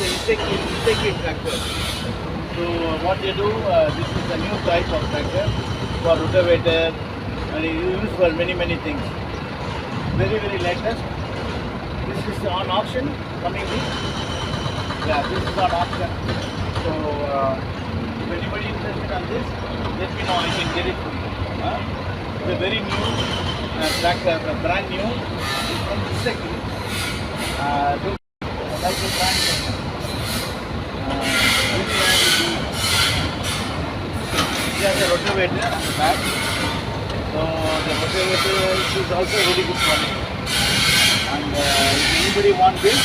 the Iseki tractor. So what they do, this is a new type of tractor for rotavator, and it is used for many things. Very latest. This is on auction coming week. Yeah, this is on auction. So if anybody interested on this, let me know. I can get it for you. It's a very new tractor, brand new. It's from Iseki. Like a brand new. It has a rotavator on the back. So the rotavator is also very good quality. And if anybody wants this,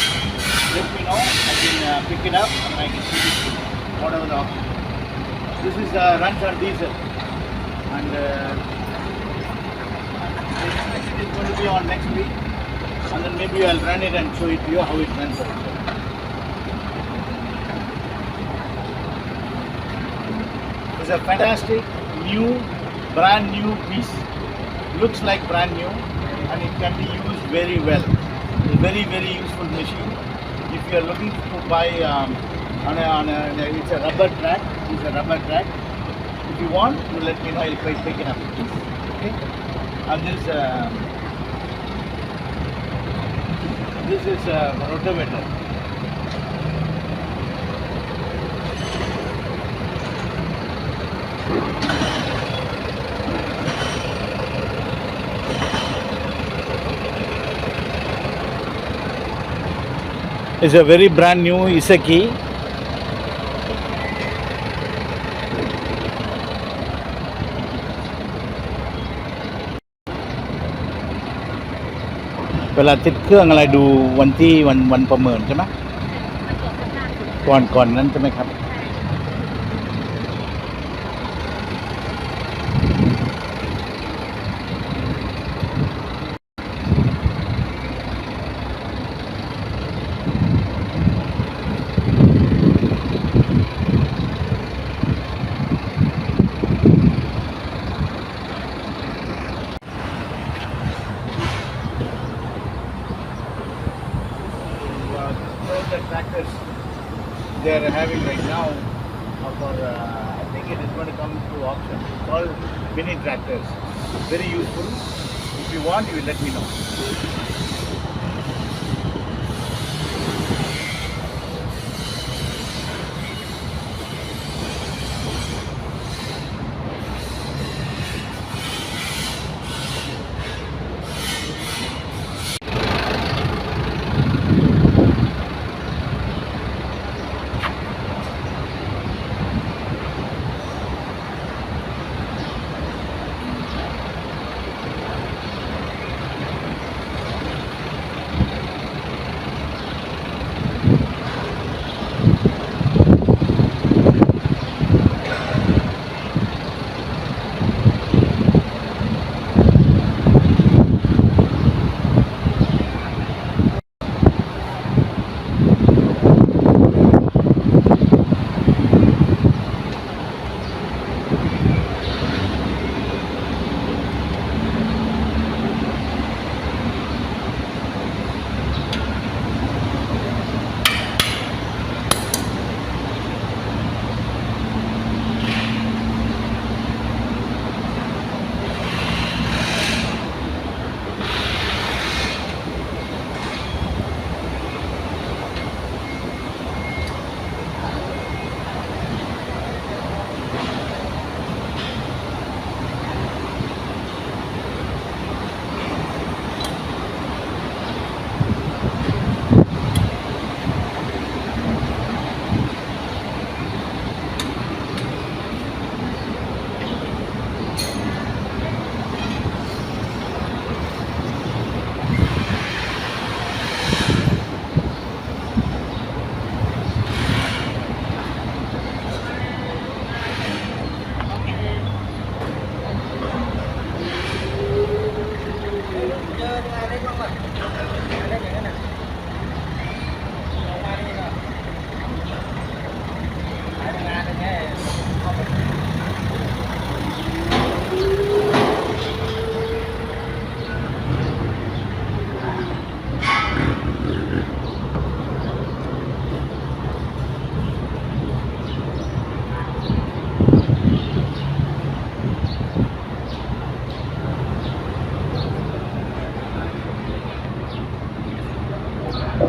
let me know. I can pick it up and I can give it to you, whatever the option. This is runs on diesel, and the inspection is going to be on next week, and then maybe I'll run it and show it to you how it runs also. It's a fantastic new, brand new piece. Looks like brand new, and it can be used very well. It's a very useful machine. If you are looking to buy it's a rubber track. It's a rubber track. If you want, you let me know. I'll pick it up. Okay. And this is a rotavator. It's a very brand new Iseki.เวลาติดเครื่องอะไรดูวันที่วันประเมินใช่ไหมก่อนนั้นใช่ไหมครับ The tractors they are having right now for I think it is going to come to auction. It's all mini tractors. Very useful. If you want, you will let me know. It's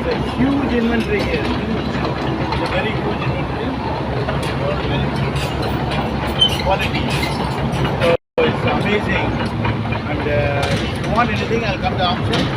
a huge inventory here. It's a very huge inventory. Very good quality. So it's amazing. And if you want anything, I'll come to auction.